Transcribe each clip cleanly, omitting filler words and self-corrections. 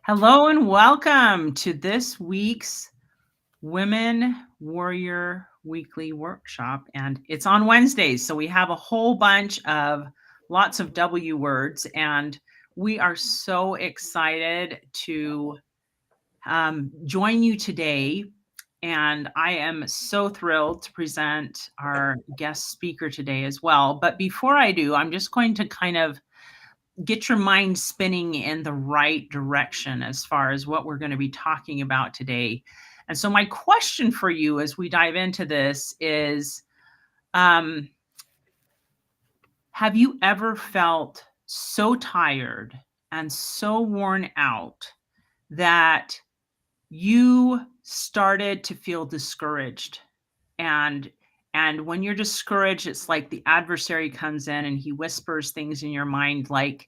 Hello and welcome to this week's Women Warrior Weekly Workshop. And it's on Wednesdays. So we have a whole bunch of lots of W words. And we are so excited to join you today. And I am so thrilled to present our guest speaker today as well. But before I do, I'm just going to kind of get your mind spinning in the right direction as far as what we're going to be talking about today. And so my question for you as we dive into this is, have you ever felt so tired and so worn out that you started to feel discouraged? And when you're discouraged, it's like the adversary comes in and he whispers things in your mind like,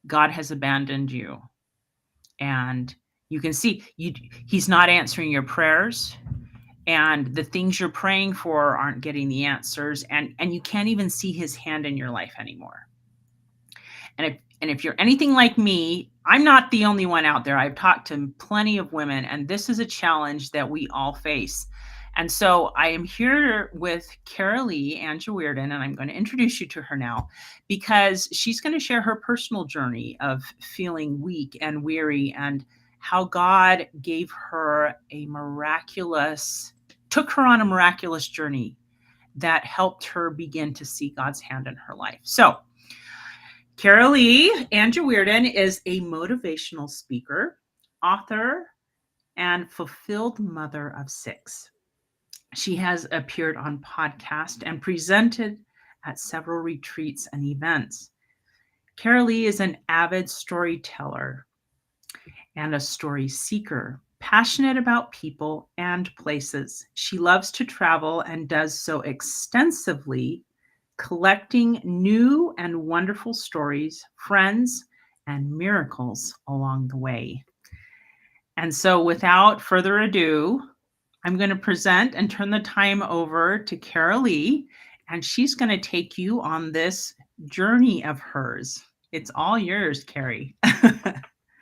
God has abandoned you. And you can see he's not answering your prayers, and the things you're praying for aren't getting the answers, and you can't even see his hand in your life anymore. And if you're anything like me, I'm not the only one out there. I've talked to plenty of women, and this is a challenge that we all face. And so I am here with Karalee Anjewierden, and I'm going to introduce you to her now because she's going to share her personal journey of feeling weak and weary and how God gave her took her on a miraculous journey that helped her begin to see God's hand in her life. So Karalee Anjewierden is a motivational speaker, author, and fulfilled mother of 6. She has appeared on podcasts and presented at several retreats and events. Karalee is an avid storyteller and a story seeker, passionate about people and places. She loves to travel and does so extensively, collecting new and wonderful stories, friends, and miracles along the way. And so without further ado, I'm going to present and turn the time over to Karalee, and she's going to take you on this journey of hers. It's all yours, Carrie.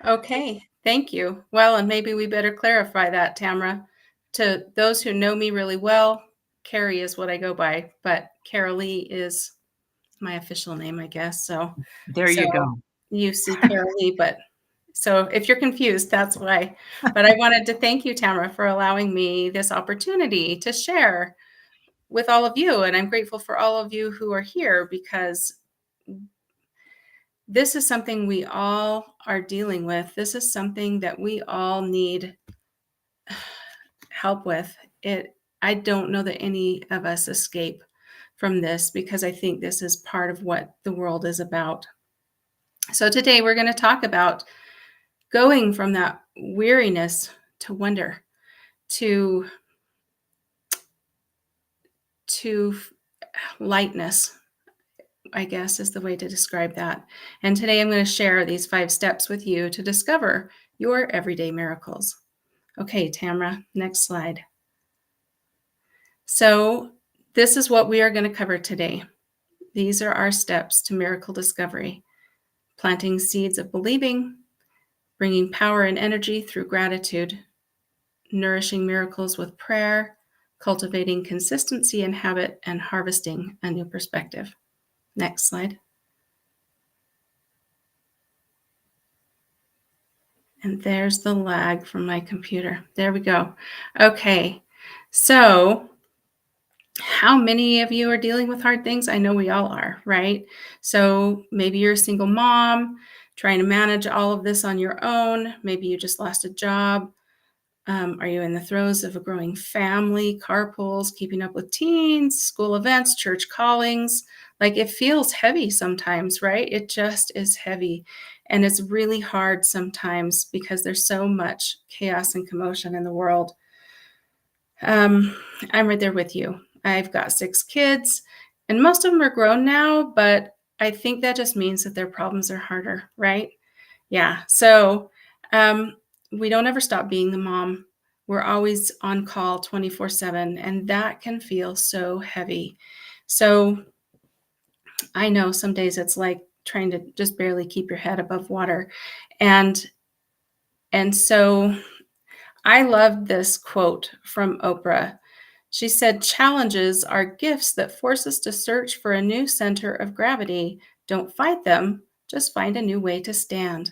Okay, thank you. Well, and maybe we better clarify that, Tamara. To those who know me really well, Carrie is what I go by, but Karalee is my official name, I guess. So you go. You see Karalee, but so if you're confused, that's why. But I wanted to thank you, Tamara, for allowing me this opportunity to share with all of you. And I'm grateful for all of you who are here because this is something we all are dealing with. This is something that we all need help with. I don't know that any of us escape from this because I think this is part of what the world is about. So today we're going to talk about going from that weariness to wonder, to lightness, I guess is the way to describe that. And today I'm going to share these 5 steps with you to discover your everyday miracles. Okay, Tamara, next slide. So this is what we are going to cover today. These are our steps to miracle discovery: planting seeds of believing, bringing power and energy through gratitude, nourishing miracles with prayer, cultivating consistency in habit, and harvesting a new perspective. Next slide. And there's the lag from my computer. There we go. Okay, so how many of you are dealing with hard things? I know we all are, right? So maybe you're a single mom trying to manage all of this on your own. Maybe you just lost a job. Are you in the throes of a growing family, carpools, keeping up with teens, school events, church callings? Like, it feels heavy sometimes, right? It just is heavy. And it's really hard sometimes because there's so much chaos and commotion in the world. I'm right there with you. I've got 6 kids, and most of them are grown now, but I think that just means that their problems are harder, right? Yeah. So we don't ever stop being the mom. We're always on call 24/7, and that can feel so heavy. So I know some days it's like trying to just barely keep your head above water. And And so I loved this quote from Oprah. She said, "Challenges are gifts that force us to search for a new center of gravity. Don't fight them, just find a new way to stand."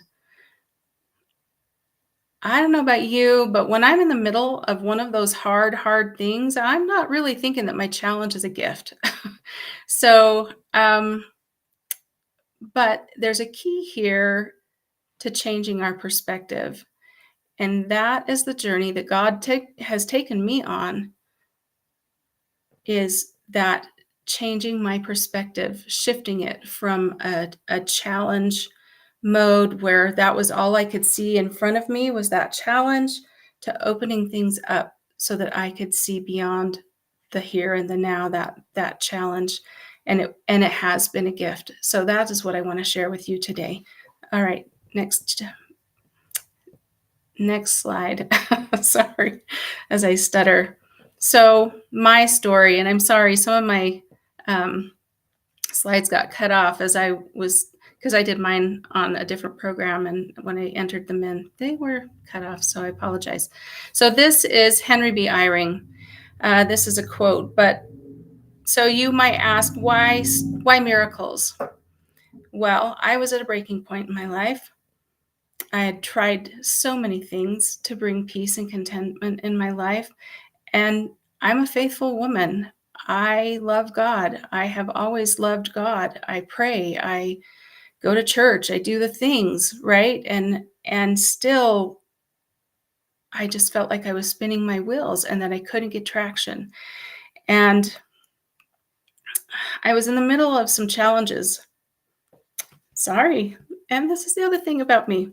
I don't know about you, but when I'm in the middle of one of those hard things, I'm not really thinking that my challenge is a gift. So, but there's a key here to changing our perspective. And that is the journey that God has taken me on, is that changing my perspective, shifting it from a challenge mode where that was all I could see in front of me was that challenge, to opening things up so that I could see beyond the here and the now, that challenge. And it has been a gift. So that is what I want to share with you today. All right, next slide. Sorry, as I stutter. So my story, and I'm sorry, some of my slides got cut off because I did mine on a different program, and when I entered them in, they were cut off, so I apologize. So this is Henry B. Eyring. This is a quote, but so you might ask, why miracles? Well, I was at a breaking point in my life. I had tried so many things to bring peace and contentment in my life, and I'm a faithful woman. I love God. I have always loved God. I pray. I go to church. I do the things, right? And still, I just felt like I was spinning my wheels and that I couldn't get traction. And I was in the middle of some challenges. Sorry. And this is the other thing about me.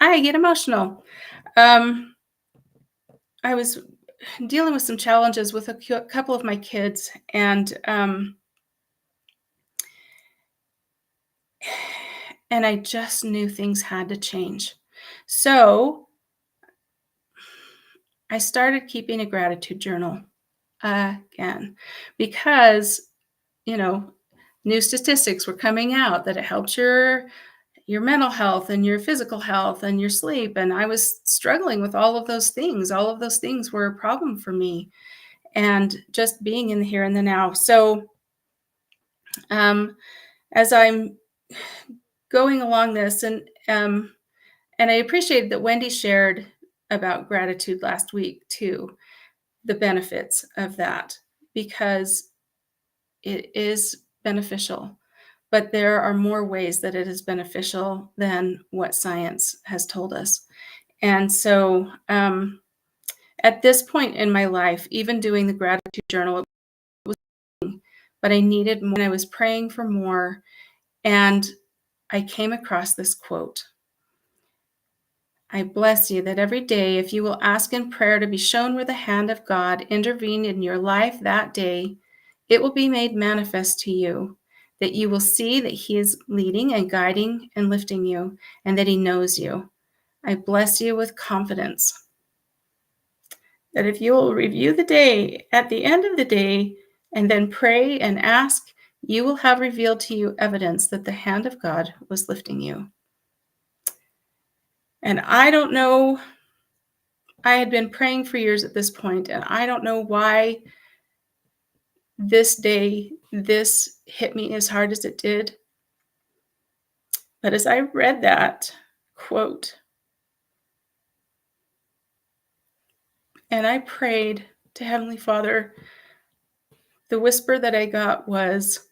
I get emotional. I was dealing with some challenges with a couple of my kids, and I just knew things had to change. So I started keeping a gratitude journal again, because, new statistics were coming out that it helps your mental health and your physical health and your sleep. And I was struggling with all of those things. All of those things were a problem for me, and just being in the here and the now. So as I'm going along this, and I appreciated that Wendy shared about gratitude last week too, the benefits of that, because it is beneficial. But there are more ways that it is beneficial than what science has told us. And so at this point in my life, even doing the gratitude journal, it was, but I needed more. I was praying for more, and I came across this quote. I bless you that every day, if you will ask in prayer to be shown where the hand of God intervened in your life that day, it will be made manifest to you, that you will see that He is leading and guiding and lifting you, and that He knows you. I bless you with confidence that if you will review the day at the end of the day and then pray and ask, you will have revealed to you evidence that the hand of God was lifting you. And I don't know, I had been praying for years at this point, and I don't know why this day, this hit me as hard as it did. But as I read that quote, and I prayed to Heavenly Father, the whisper that I got was,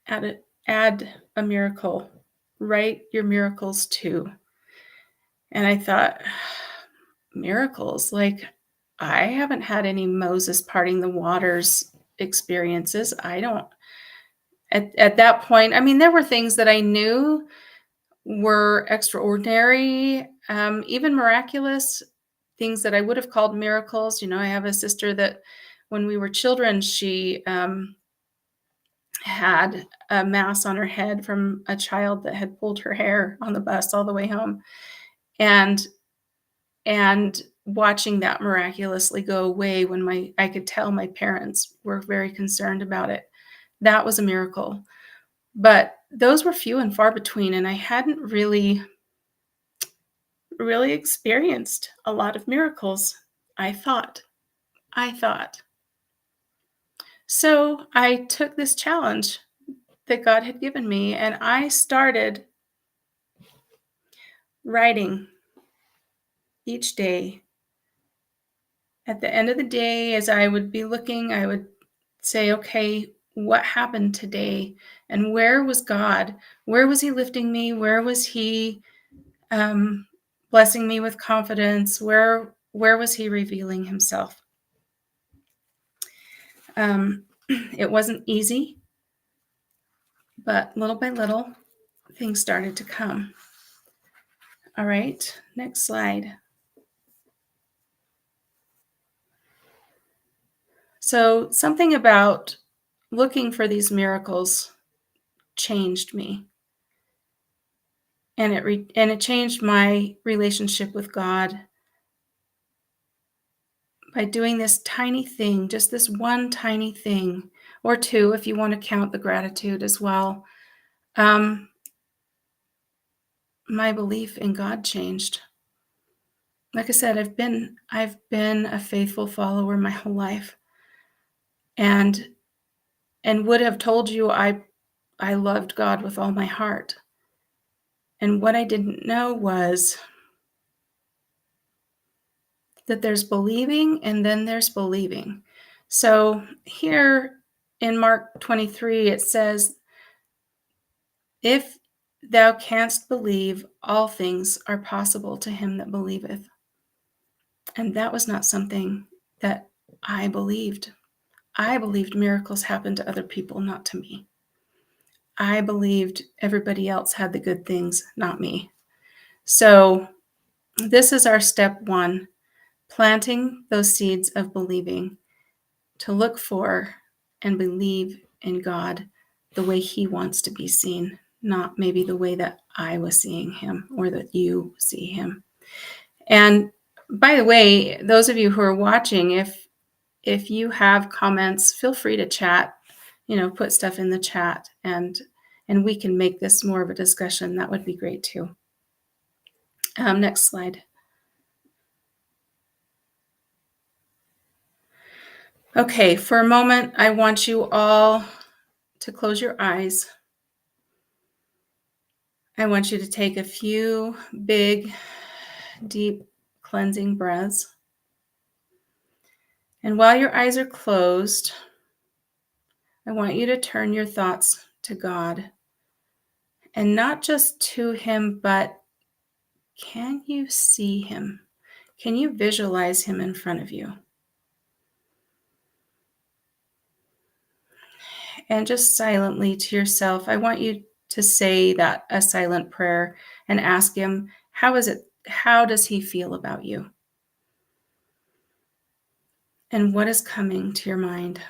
add a miracle, write your miracles too. And I thought, miracles? Like, I haven't had any Moses parting the waters experiences. I don't, at that point, I mean, there were things that I knew were extraordinary, even miraculous, things that I would have called miracles. I have a sister that when we were children, she had a mass on her head from a child that had pulled her hair on the bus all the way home. And watching that miraculously go away when I could tell my parents were very concerned about it. That was a miracle. But those were few and far between, and I hadn't really really experienced a lot of miracles, I thought. So I took this challenge that God had given me, and I started writing each day. At the end of the day, as I would be looking, I would say, okay, what happened today? And where was God? Where was he lifting me? Where was he blessing me with confidence? Where was he revealing himself? It wasn't easy, but little by little, things started to come. All right, next slide. So something about looking for these miracles changed me. And it changed my relationship with God by doing this tiny thing, just this one tiny thing, or two, if you want to count the gratitude as well. My belief in God changed. Like I said, I've been a faithful follower my whole life, and would have told you I loved God with all my heart. And what I didn't know was that there's believing and then there's believing. So here in Mark 23, it says, if thou canst believe, all things are possible to him that believeth. And that was not something that I believed. I believed miracles happened to other people, not to me. I believed everybody else had the good things, not me. So this is our step one, planting those seeds of believing, to look for and believe in God the way he wants to be seen, not maybe the way that I was seeing him or that you see him. And by the way, those of you who are watching, if you have comments, feel free to chat, put stuff in the chat, and we can make this more of a discussion. That would be great too. Next slide. Okay, for a moment, I want you all to close your eyes. I want you to take a few big, deep, cleansing breaths. And while your eyes are closed, I want you to turn your thoughts to God. And not just to him, but can you see him? Can you visualize him in front of you? And just silently to yourself, I want you to say that a silent prayer and ask him, how does he feel about you? And what is coming to your mind?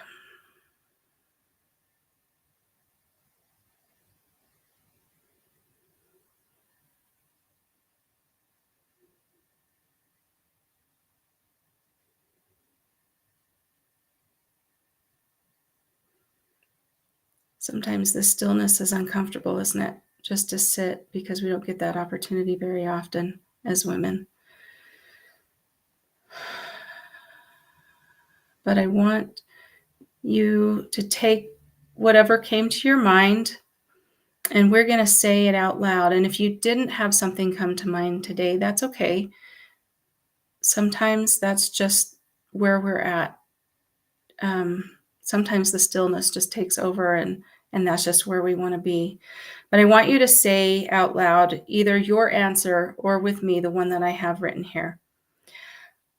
Sometimes the stillness is uncomfortable, isn't it? Just to sit, because we don't get that opportunity very often as women. But I want you to take whatever came to your mind, and we're going to say it out loud. And if you didn't have something come to mind today, that's okay. Sometimes that's just where we're at. Sometimes the stillness just takes over, and that's just where we want to be. But I want you to say out loud either your answer or with me, the one that I have written here.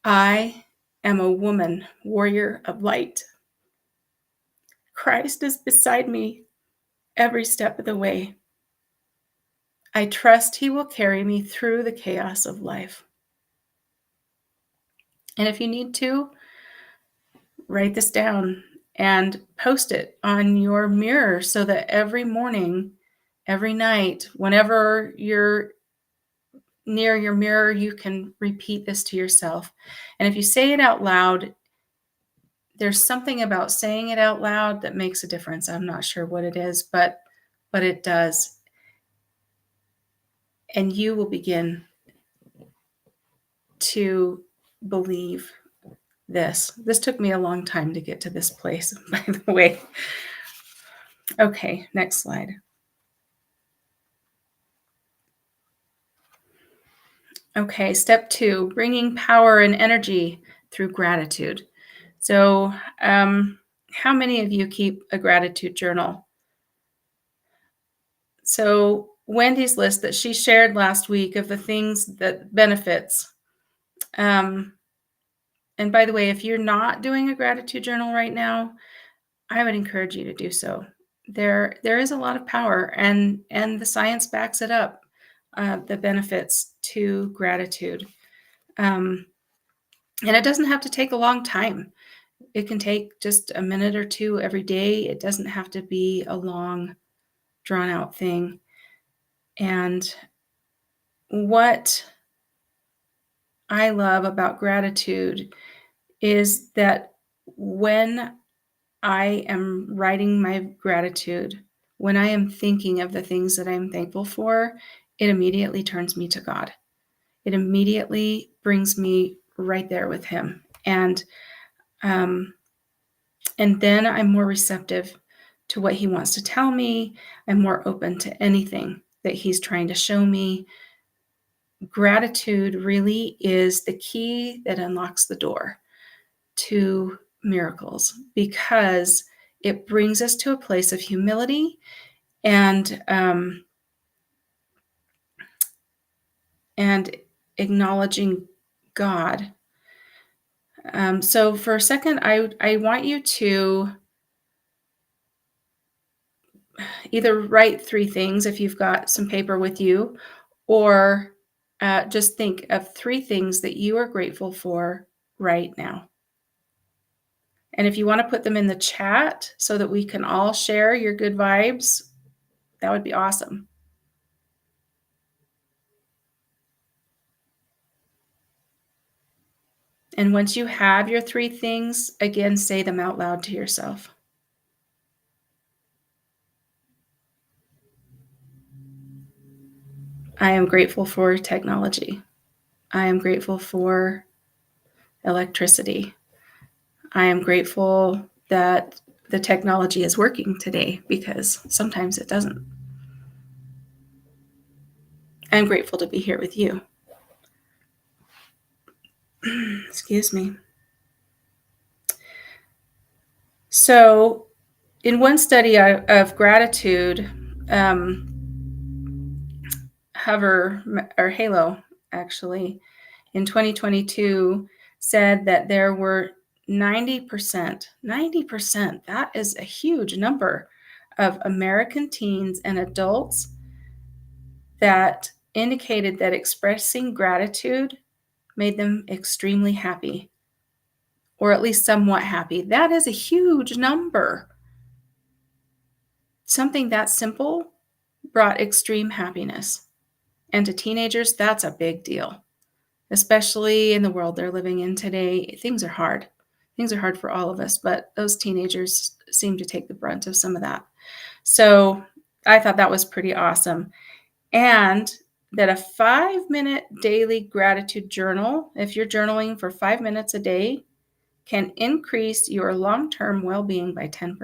I am a woman, warrior of light. Christ is beside me every step of the way. I trust he will carry me through the chaos of life. And if you need to, write this down and post it on your mirror so that every morning, every night, whenever you're near your mirror, you can repeat this to yourself. And if you say it out loud, there's something about saying it out loud that makes a difference. I'm not sure what it is, but it does. And you will begin to believe this. This took me a long time to get to this place, by the way. Okay, next slide. Okay, step 2, bringing power and energy through gratitude. So, how many of you keep a gratitude journal? So, Wendy's list that she shared last week of the things that benefits. And by the way, if you're not doing a gratitude journal right now, I would encourage you to do so. There is a lot of power, and the science backs it up. The benefits to gratitude. And it doesn't have to take a long time. It can take just a minute or two every day. It doesn't have to be a long, drawn out thing. And what I love about gratitude is that when I am writing my gratitude, when I am thinking of the things that I'm thankful for, it immediately turns me to God. It immediately brings me right there with Him. And then I'm more receptive to what He wants to tell me. I'm more open to anything that He's trying to show me. Gratitude really is the key that unlocks the door to miracles, because it brings us to a place of humility and acknowledging God. So for a second, I want you to either write 3 things if you've got some paper with you, or just think of 3 things that you are grateful for right now. And if you want to put them in the chat so that we can all share your good vibes, that would be awesome. And once you have your 3 things, again, say them out loud to yourself. I am grateful for technology. I am grateful for electricity. I am grateful that the technology is working today, because sometimes it doesn't. I'm grateful to be here with you. Excuse me. So, in one study of gratitude, Halo, actually, in 2022, said that there were 90%, that is a huge number of American teens and adults that indicated that expressing gratitude made them extremely happy, or at least somewhat happy. That is a huge number. Something that simple brought extreme happiness. And to teenagers, that's a big deal, especially in the world they're living in today. Things are hard. Things are hard for all of us, but those teenagers seem to take the brunt of some of that. So I thought that was pretty awesome. And that a 5-minute daily gratitude journal, if you're journaling for 5 minutes a day, can increase your long-term well-being by 10%.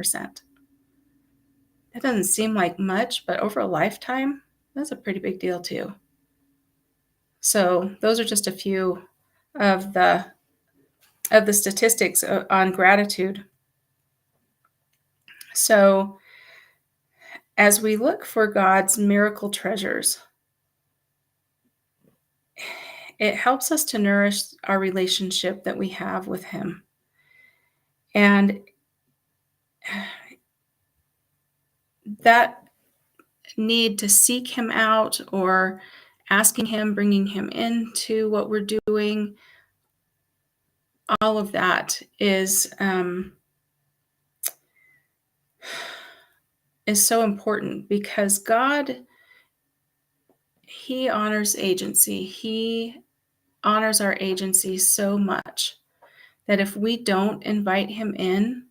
That doesn't seem like much, but over a lifetime, that's a pretty big deal too. So those are just a few of the statistics on gratitude. So as we look for God's miracle treasures, it helps us to nourish our relationship that we have with Him. And that need to seek Him out, or asking Him, bringing Him into what we're doing, all of that is so important, because God, He honors agency. He honors our agency so much that if we don't invite Him in,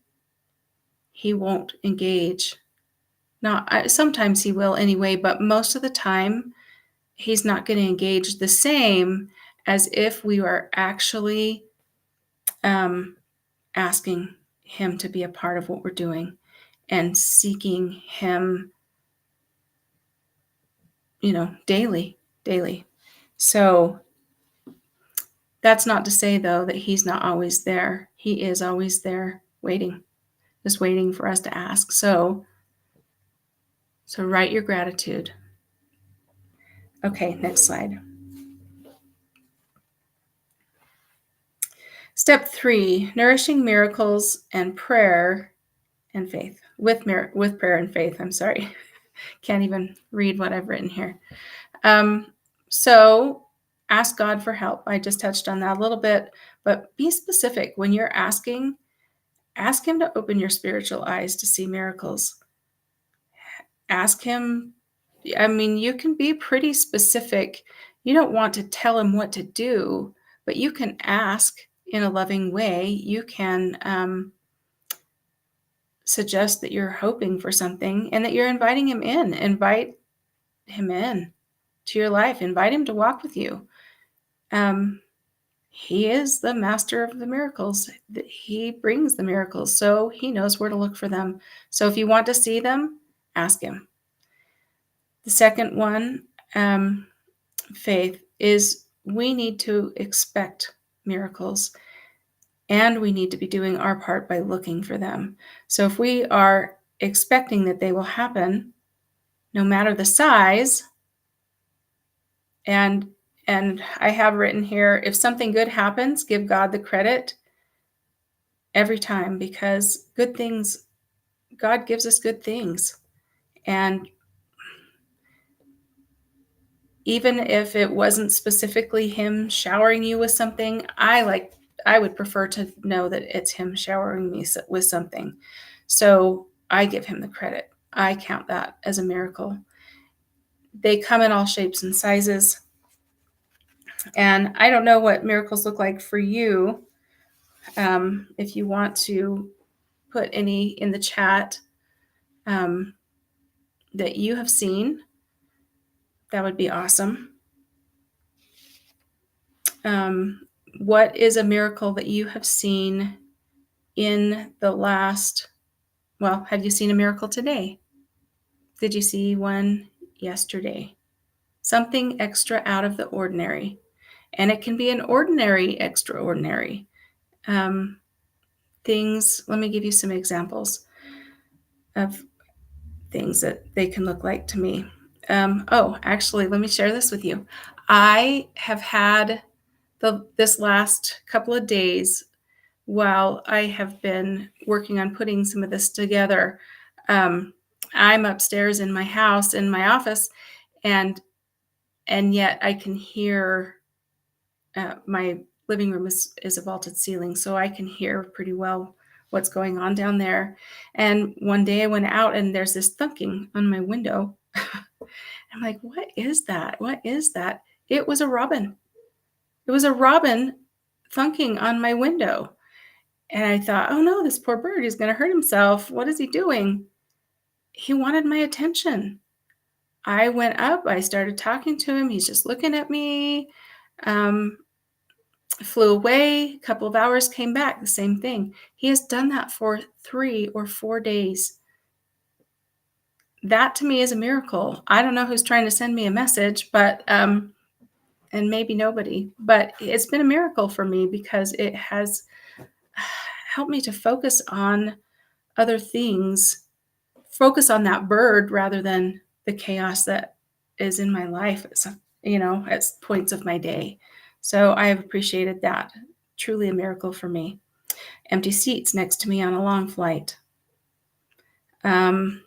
He won't engage. Now, sometimes He will anyway, but most of the time, He's not going to engage the same as if we are actually asking him to be a part of what we're doing and seeking him, daily. So that's not to say, though, that he's not always there. He is always there, just waiting for us to ask. So write your gratitude. Okay, next slide. Step 3, nourishing miracles and prayer and faith. With prayer and faith, I'm sorry. Can't even read what I've written here. So ask God for help. I just touched on that a little bit, but be specific. When you're asking, ask him to open your spiritual eyes to see miracles. Ask him. You can be pretty specific. You don't want to tell him what to do, but you can ask in a loving way. You can suggest that you're hoping for something and that you're inviting him in. Invite him in to your life. Invite him to walk with you. He is the master of the miracles. He brings the miracles, so he knows where to look for them. So if you want to see them, ask him. The second one, faith, is we need to expect miracles, and we need to be doing our part by looking for them. So if we are expecting that they will happen, no matter the size, and I have written here, if something good happens, give God the credit every time, because good things, God gives us good things. And even if it wasn't specifically him showering you with something, I would prefer to know that it's him showering me with something. So I give him the credit. I count that as a miracle. They come in all shapes and sizes. And I don't know what miracles look like for you. If you want to put any in the chat that you have seen, that would be awesome. What is a miracle that you have seen in the last, have you seen a miracle today? Did you see one yesterday? Something extra out of the ordinary. And it can be an ordinary, extraordinary. Things, let me give you some examples of things that they can look like to me. Actually, let me share this with you. I have had this last couple of days, while I have been working on putting some of this together, I'm upstairs in my house, in my office, and yet I can hear, my living room is a vaulted ceiling, so I can hear pretty well what's going on down there. And one day I went out and there's this thunking on my window. I'm like, what is that? What is that? It was a robin. It was a robin thunking on my window. And I thought, oh no, this poor bird is going to hurt himself. What is he doing? He wanted my attention. I went up, I started talking to him. He's just looking at me. Flew away, a couple of hours, came back, the same thing. He has done that for 3 or 4 days. That to me is a miracle. I don't know who's trying to send me a message, but and maybe nobody, but it's been a miracle for me because it has helped me to focus on other things, focus on that bird rather than the chaos that is in my life, at points of my day. So I have appreciated that. Truly a miracle for me. Empty seats next to me on a long flight. And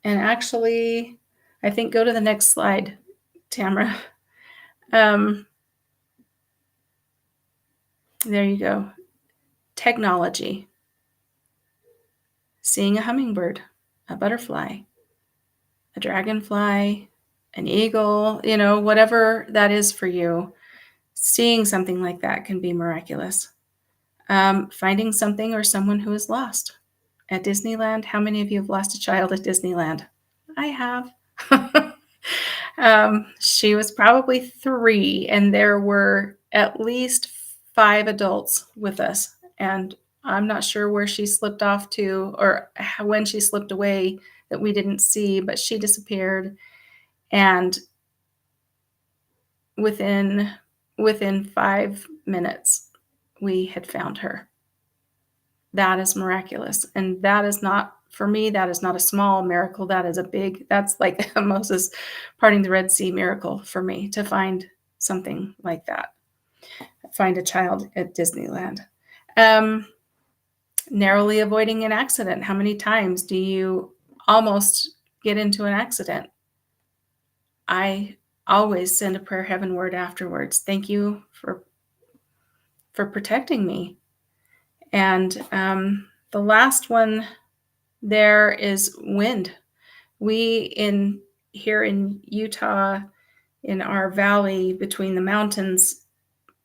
actually, I think go to the next slide, Tamara. There you go. Technology. Seeing a hummingbird, a butterfly, a dragonfly, an eagle, whatever that is for you. Seeing something like that can be miraculous. Finding something or someone who is lost. At Disneyland, how many of you have lost a child at Disneyland? I have. She was probably 3, and there were at least 5 adults with us. And I'm not sure where she slipped off to or when she slipped away that we didn't see, but she disappeared. And within 5 minutes, we had found her. That is miraculous. And that is not, for me, that is not a small miracle. That is a big, that's like Moses parting the Red Sea miracle for me to find something like that. Find a child at Disneyland. Narrowly avoiding an accident. How many times do you almost get into an accident? I always send a prayer heavenward afterwards. Thank you for protecting me. And the last one there is wind. Here in Utah, in our valley between the mountains,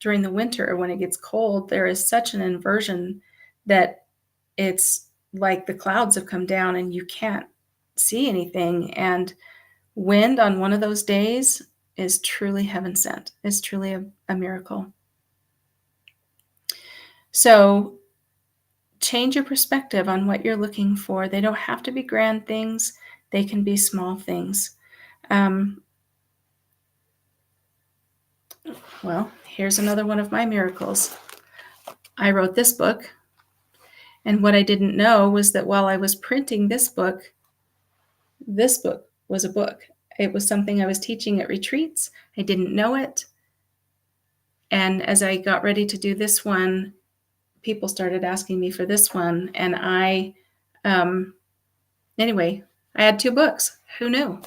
during the winter when it gets cold, there is such an inversion that it's like the clouds have come down and you can't see anything. And wind on one of those days is truly heaven sent. It's truly a miracle. So change your perspective on what you're looking for. They don't have to be grand things. They can be small things. Well, here's another one of my miracles. I wrote this book, and what I didn't know was that while I was printing this book was a book. It was something I was teaching at retreats. I didn't know it. And as I got ready to do this one, people started asking me for this one. And anyway, I had 2 books. Who knew?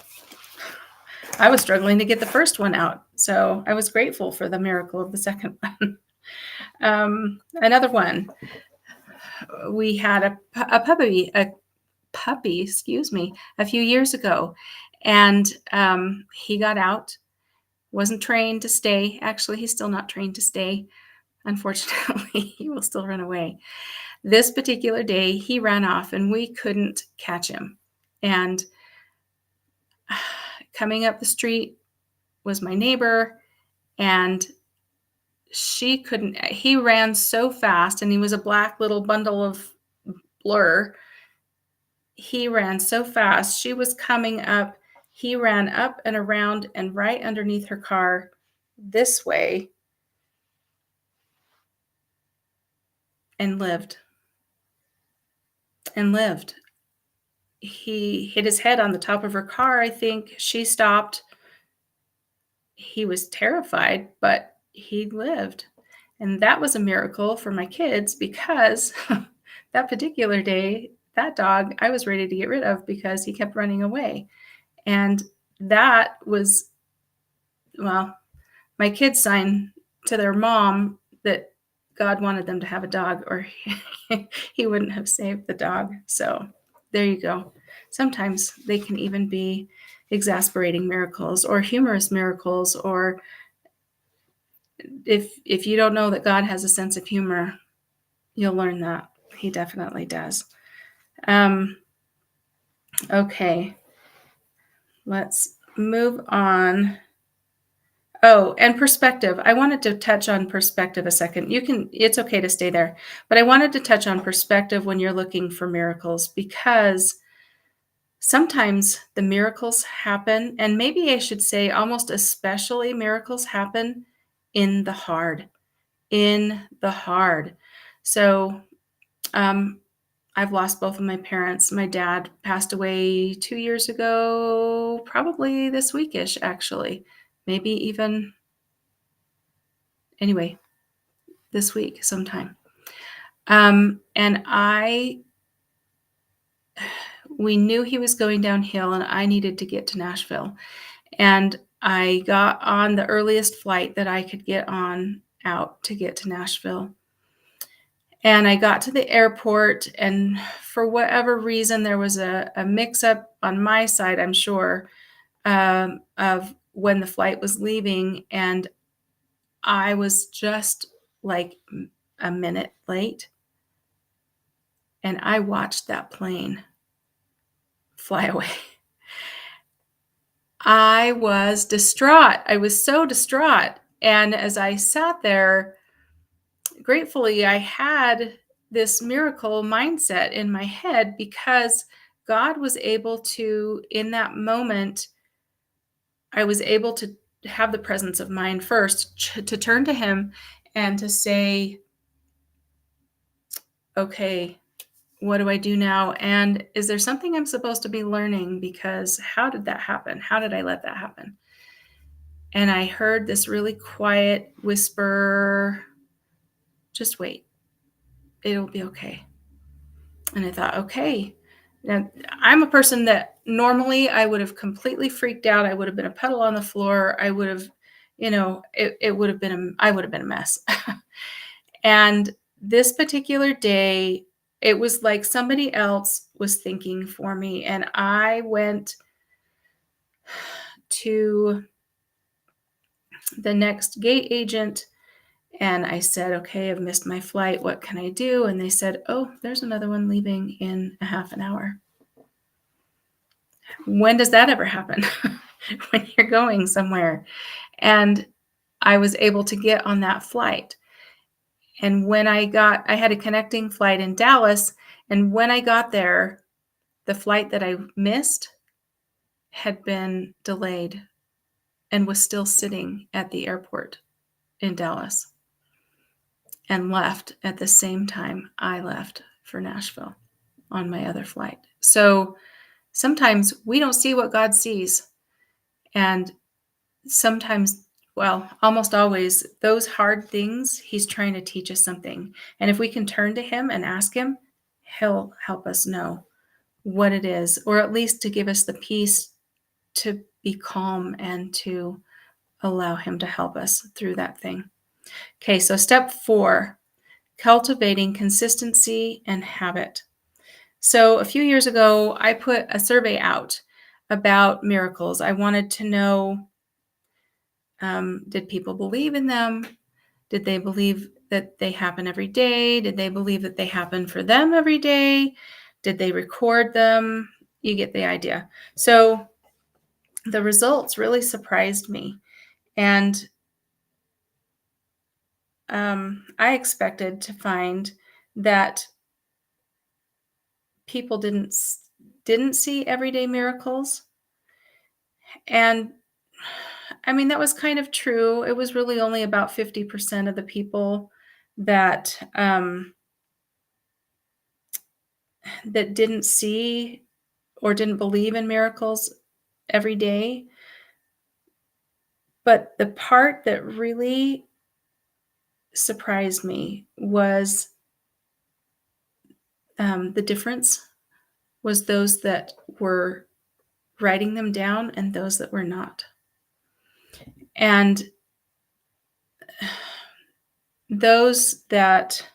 I was struggling to get the first one out. So I was grateful for the miracle of the second one. Another one. We had a puppy, a few years ago. And he got out, wasn't trained to stay. Actually, he's still not trained to stay. Unfortunately, he will still run away. This particular day, he ran off and we couldn't catch him. And coming up the street was my neighbor, and he ran so fast, and he was a black little bundle of blur. He ran so fast. She was coming up. He ran up and around and right underneath her car this way and lived. He hit his head on the top of her car, I think. She stopped. He was terrified, but he lived. And that was a miracle for my kids because that particular day, that dog I was ready to get rid of because he kept running away. And that was, well, my kids signed to their mom that God wanted them to have a dog, or he wouldn't have saved the dog. So there you go. Sometimes they can even be exasperating miracles or humorous miracles, or if you don't know that God has a sense of humor, you'll learn that. He definitely does. Okay, let's move on. Oh, and perspective. I wanted to touch on perspective a second. It's okay to stay there, but I wanted to touch on perspective when you're looking for miracles, because sometimes the miracles happen, and maybe I should say almost especially miracles happen in the hard. So I've lost both of my parents. My dad passed away 2 years ago, probably this weekish, actually. Maybe even, anyway, this week sometime. And we knew he was going downhill, and I needed to get to Nashville. And I got on the earliest flight that I could get on out to get to Nashville. And I got to the airport, and for whatever reason, there was a mix-up on my side, I'm sure, of when the flight was leaving. And I was just like a minute late. And I watched that plane fly away. I was distraught. I was so distraught. And as I sat there, gratefully, I had this miracle mindset in my head because God was able to, in that moment, I was able to have the presence of mind first to turn to Him and to say, okay, what do I do now? And is there something I'm supposed to be learning? Because how did that happen? How did I let that happen? And I heard this really quiet whisper, just wait, it'll be okay. And I thought, okay. Now, I'm a person that normally I would have completely freaked out. I would have been a puddle on the floor. I would have, it would have been, I would have been a mess. And this particular day, it was like somebody else was thinking for me. And I went to the next gate agent and I said, okay, I've missed my flight. What can I do? And they said, oh, there's another one leaving in a half an hour. When does that ever happen? When you're going somewhere? And I was able to get on that flight. And when I had a connecting flight in Dallas. And when I got there, the flight that I missed had been delayed and was still sitting at the airport in Dallas and left at the same time I left for Nashville on my other flight. So sometimes we don't see what God sees. And sometimes, well, almost always, those hard things, He's trying to teach us something. And if we can turn to Him and ask Him, He'll help us know what it is, or at least to give us the peace to be calm and to allow Him to help us through that thing. Okay, so step 4, cultivating consistency and habit. So a few years ago, I put a survey out about miracles. I wanted to know, did people believe in them? Did they believe that they happen every day? Did they believe that they happen for them every day? Did they record them? You get the idea. So the results really surprised me. And I expected to find that people didn't see everyday miracles. And I mean, that was kind of true. It was really only about 50% of the people that that didn't see or didn't believe in miracles every day. But the part that really surprised me was the difference was those that were writing them down and those that were not. And those that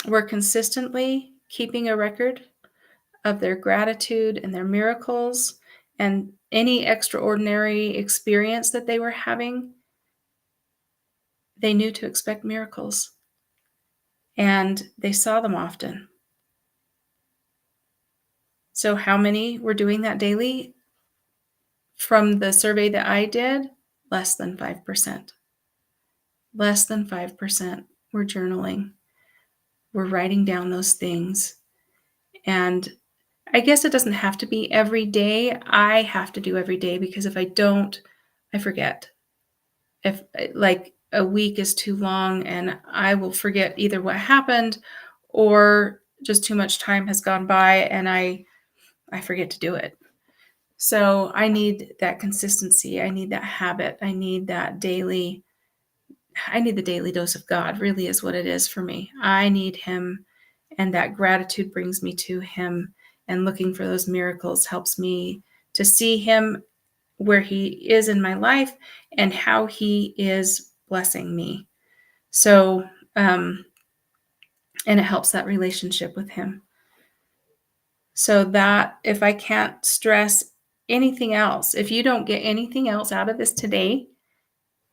were consistently keeping a record of their gratitude and their miracles and any extraordinary experience that they were having, they knew to expect miracles. And they saw them often. So how many were doing that daily? From the survey that I did, less than 5%. Less than 5% were journaling. We're writing down those things. And I guess it doesn't have to be every day. I have to do every day because if I don't, I forget. If like a week is too long and I will forget either what happened or just too much time has gone by and I forget to do it. So I need that consistency. I need that habit. I need the daily dose of God, really is what it is for me. I need Him, and that gratitude brings me to Him, and looking for those miracles helps me to see Him where He is in my life and how He is blessing me. So, and it helps that relationship with Him. So that if I can't stress anything else, if you don't get anything else out of this today,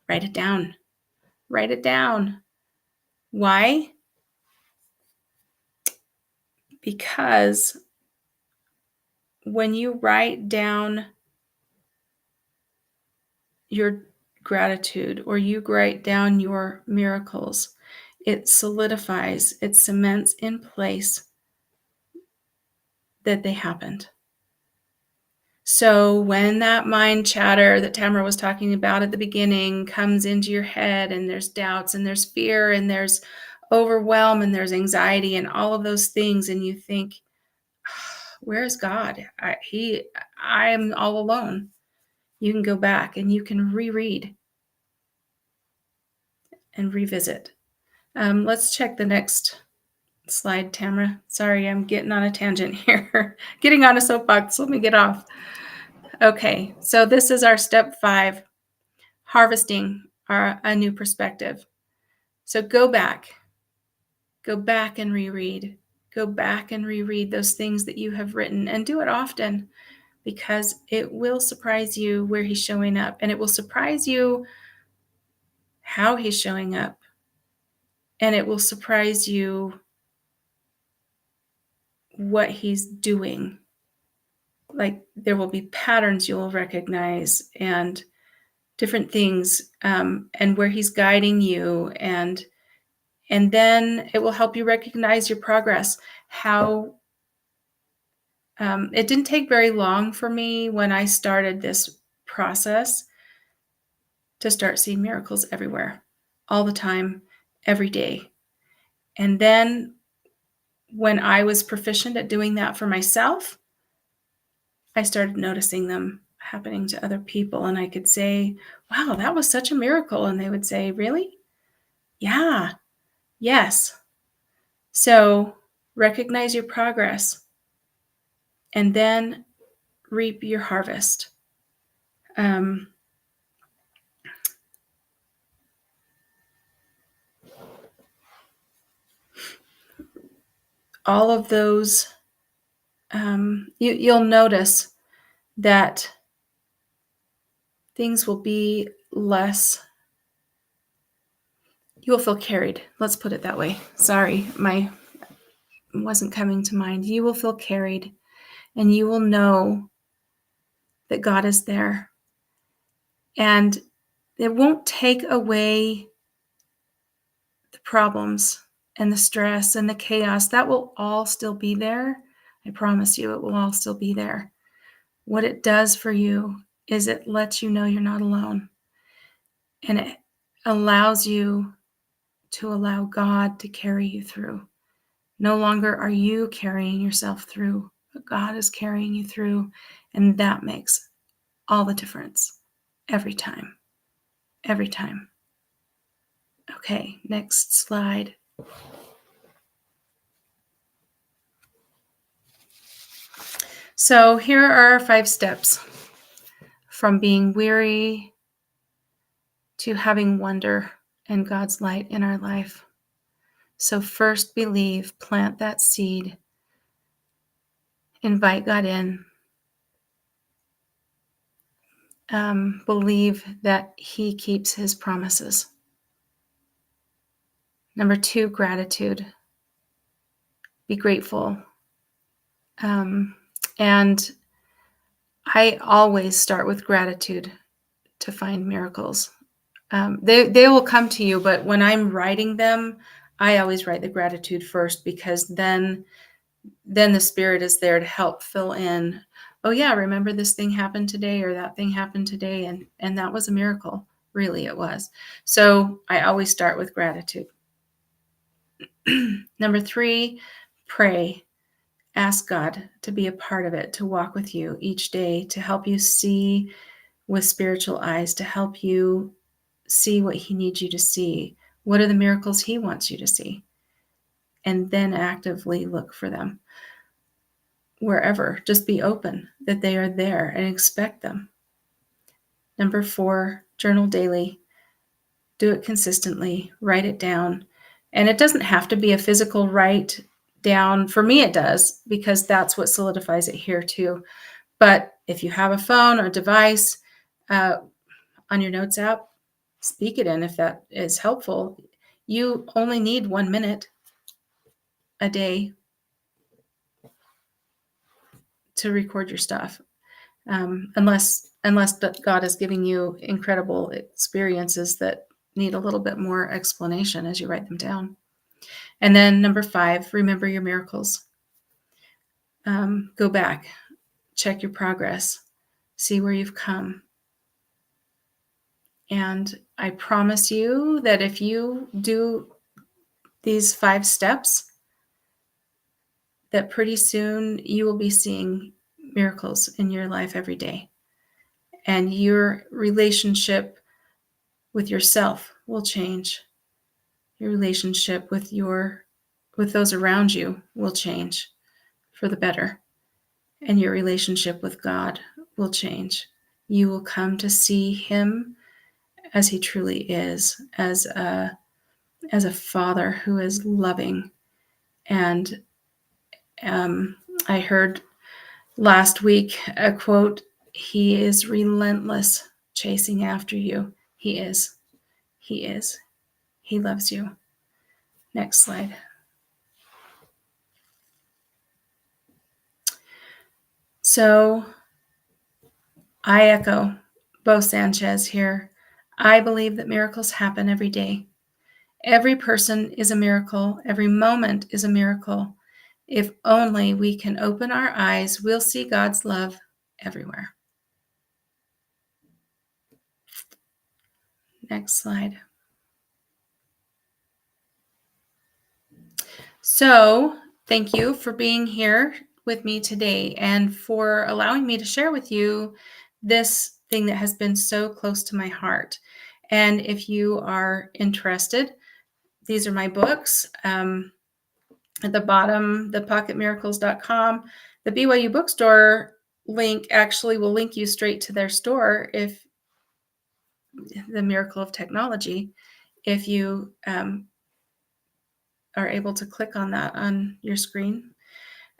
write it down. Write it down. Why? Because when you write down your gratitude or you write down your miracles, it solidifies, it cements in place that they happened. So when that mind chatter that Tamara was talking about at the beginning comes into your head, and there's doubts and there's fear and there's overwhelm and there's anxiety and all of those things, and you think, where's God? I'm all alone. You can go back and you can reread and revisit. Let's check the next slide, Tamara. Sorry, I'm getting on a tangent here. Getting on a soapbox. Let me get off. Okay, so this is our step 5, harvesting a new perspective. So go back and reread. Go back and reread those things that you have written, and do it often, because it will surprise you where he's showing up, and it will surprise you how he's showing up, and it will surprise you what he's doing. Like, there will be patterns you'll recognize and different things, and where he's guiding you, and then it will help you recognize your progress. How it didn't take very long for me when I started this process to start seeing miracles everywhere, all the time, every day. And then when I was proficient at doing that for myself, I started noticing them happening to other people. And I could say, wow, that was such a miracle. And they would say, really? Yeah, yes. So recognize your progress and then reap your harvest. All of those, you'll notice that things will be less, you will feel carried. Let's put it that way. Sorry, my wasn't coming to mind. You will feel carried, and you will know that God is there. And it won't take away the problems and the stress and the chaos. That will all still be there. I promise you, it will all still be there. What it does for you is it lets you know you're not alone. And it allows you to allow God to carry you through. No longer are you carrying yourself through, but God is carrying you through. And that makes all the difference every time. Every time. Okay, next slide. So here are our 5 steps from being weary to having wonder and God's light in our life. So first, believe, plant that seed, invite God in, believe that he keeps his promises. Number 2, gratitude. Be grateful. And I always start with gratitude to find miracles. They will come to you, but when I'm writing them, I always write the gratitude first, because then the Spirit is there to help fill in. Oh yeah, remember this thing happened today, or that thing happened today, and that was a miracle. Really, it was. So I always start with gratitude. Number 3, pray. Ask God to be a part of it, to walk with you each day, to help you see with spiritual eyes, to help you see what he needs you to see. What are the miracles he wants you to see? And then actively look for them. Wherever, just be open that they are there and expect them. Number 4, journal daily. Do it consistently. Write it down. And it doesn't have to be a physical write down. For me, it does, because that's what solidifies it here too. But if you have a phone or device on your notes app, speak it in if that is helpful. You only need 1 minute a day record your stuff, unless God is giving you incredible experiences that need a little bit more explanation as you write them down. And then number 5, remember your miracles. Go back, check your progress, see where you've come. And I promise you that if you do these 5 steps, that pretty soon you will be seeing miracles in your life every day. And your relationship with yourself will change. Your relationship with those around you will change for the better. And your relationship with God will change. You will come to see him as he truly is, as a father who is loving. And I heard last week a quote, he is relentless chasing after you. He is. He is. He loves you. Next slide. So I echo Bo Sanchez here. I believe that miracles happen every day. Every person is a miracle. Every moment is a miracle. If only we can open our eyes, we'll see God's love everywhere. Next slide. So, thank you for being here with me today and for allowing me to share with you this thing that has been so close to my heart. And if you are interested, these are my books. At the bottom, thepocketmiracles.com. The BYU bookstore link actually will link you straight to their store, if the miracle of technology, if you are able to click on that on your screen.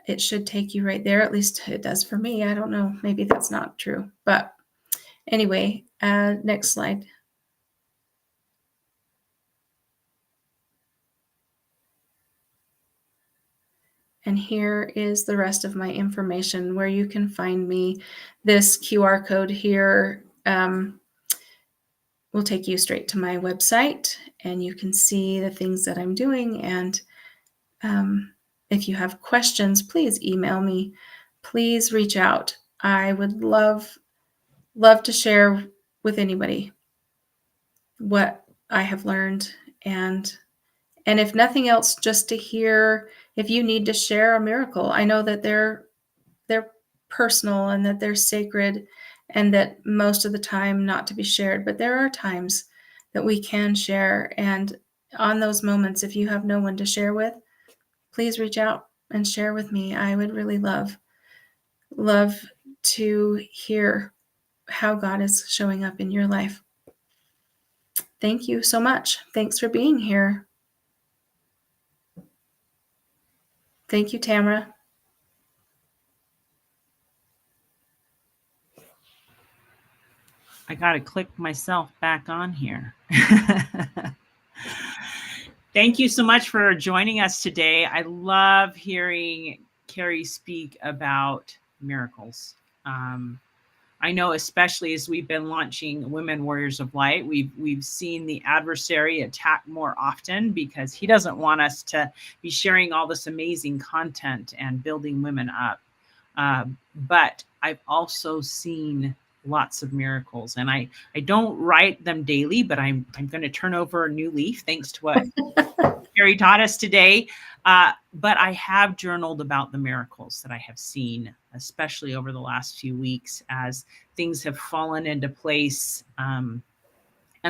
It should take you right there. At least it does for me. I don't know. Maybe that's not true. But anyway, next slide. And here is the rest of my information where you can find me. This QR code here will take you straight to my website, and you can see the things that I'm doing. And if you have questions, please email me. Please reach out. I would love to share with anybody what I have learned, and if nothing else, just to hear if you need to share a miracle. I know that they're personal and that they're sacred, and that most of the time not to be shared, but there are times that we can share. And on those moments, if you have no one to share with, please reach out and share with me. I would really love to hear how God is showing up in your life. Thank you so much. Thanks for being here. Thank you, Tamara. I got to click myself back on here. Thank you so much for joining us today. I love hearing Carrie speak about miracles. I know, especially as we've been launching Women Warriors of Light, we've seen the adversary attack more often because he doesn't want us to be sharing all this amazing content and building women up. But I've also seen lots of miracles, and I don't write them daily, but I'm going to turn over a new leaf thanks to what Carrie taught us today. But I have journaled about the miracles that I have seen, especially over the last few weeks as things have fallen into place. And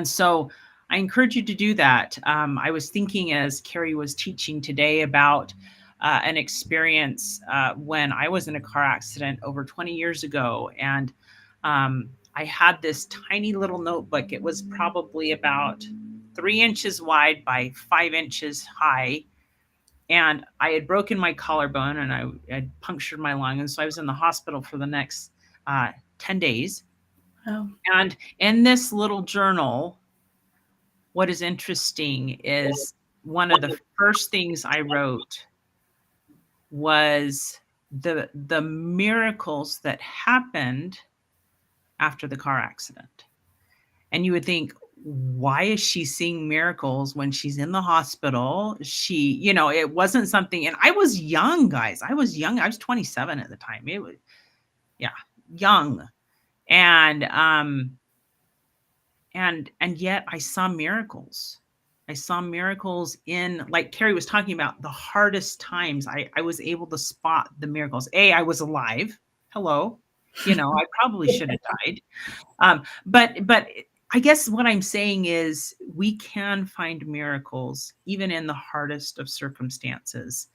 so I encourage you to do that. I was thinking as Carrie was teaching today about an experience when I was in a car accident over 20 years ago. And I had this tiny little notebook. It was probably about 3 inches wide by 5 inches high. And I had broken my collarbone and I had punctured my lung. And so I was in the hospital for the next 10 days. Oh. And in this little journal, what is interesting is one of the first things I wrote was the miracles that happened after the car accident. And you would think, why is she seeing miracles when she's in the hospital? It wasn't something, and I was young, guys. I was young. I was 27 at the time. It was, yeah, young. And yet I saw miracles. I saw miracles in, like Carrie was talking about, the hardest times. I was able to spot the miracles. I was alive. Hello. I probably should have died. But I guess what I'm saying is we can find miracles even in the hardest of circumstances.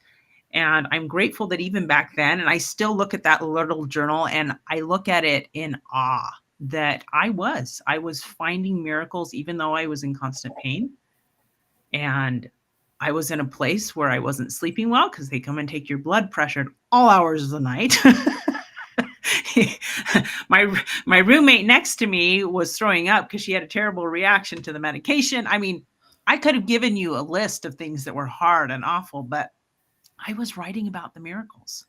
And I'm grateful that even back then, and I still look at that little journal and I look at it in awe that I was finding miracles even though I was in constant pain. And I was in a place where I wasn't sleeping well because they come and take your blood pressure at all hours of the night. my roommate next to me was throwing up because she had a terrible reaction to the medication. I mean, I could have given you a list of things that were hard and awful, but I was writing about the miracles.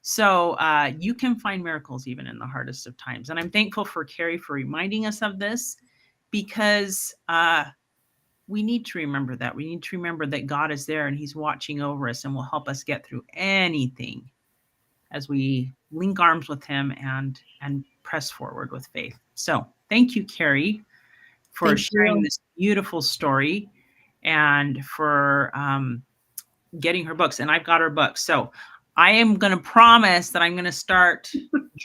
So you can find miracles even in the hardest of times. And I'm thankful for Carrie for reminding us of this, because we need to remember that. We need to remember that God is there and he's watching over us and will help us get through anything as we link arms with him and press forward with faith. So thank you, Carrie, for sharing this beautiful story and for getting her books. And I've got her books. So I am going to promise that I'm going to start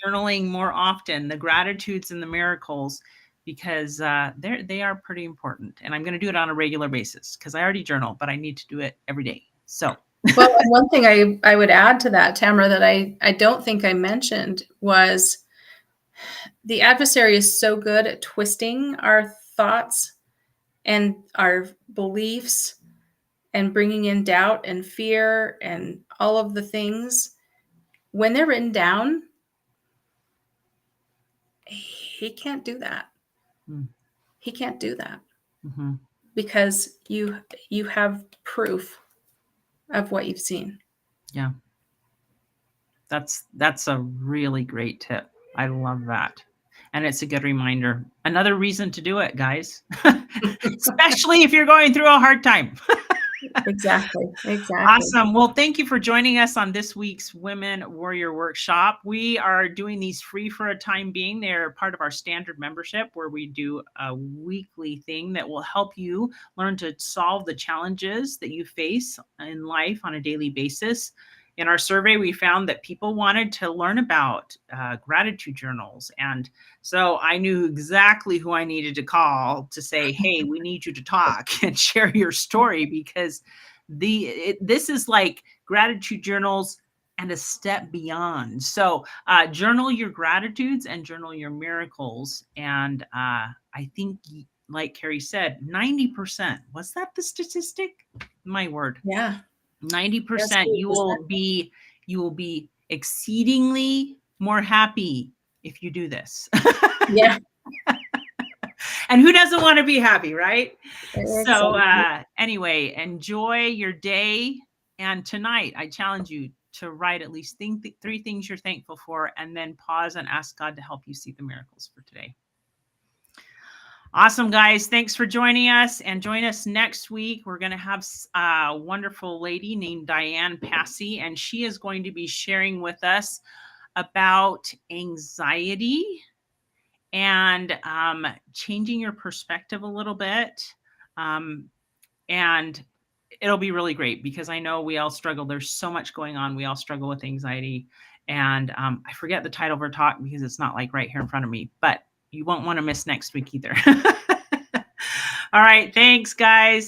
journaling more often, the gratitudes and the miracles, because they are pretty important. And I'm going to do it on a regular basis because I already journal, but I need to do it every day. So. Well, one thing I would add to that, Tamara, that I don't think I mentioned was the adversary is so good at twisting our thoughts and our beliefs and bringing in doubt and fear and all of the things. When they're written down, he can't do that. He can't do that because you have proof of what you've seen. Yeah. That's a really great tip. I love that. And it's a good reminder. Another reason to do it, guys, especially if you're going through a hard time. Exactly. Awesome. Well, thank you for joining us on this week's Women Warrior Workshop. We are doing these free for a time being. They're part of our standard membership, where we do a weekly thing that will help you learn to solve the challenges that you face in life on a daily basis. In our survey, we found that people wanted to learn about gratitude journals. And so I knew exactly who I needed to call to say, hey, we need you to talk and share your story, because this is like gratitude journals and a step beyond. So journal your gratitudes and journal your miracles. And I think, like Carrie said, 90%, was that the statistic? My word. Yeah. 90%, you will be exceedingly more happy if you do this. Yeah. And who doesn't want to be happy, right? Exactly. So anyway, enjoy your day. And tonight, I challenge you to write at least 3 things you're thankful for, and then pause and ask God to help you see the miracles for today. Awesome, guys. Thanks for joining us, and join us next week. We're going to have a wonderful lady named Diane Passy, and she is going to be sharing with us about anxiety and changing your perspective a little bit. And it'll be really great, because I know we all struggle. There's so much going on. We all struggle with anxiety. And I forget the title of her talk because it's not like right here in front of me, but you won't want to miss next week either. All right. Thanks, guys.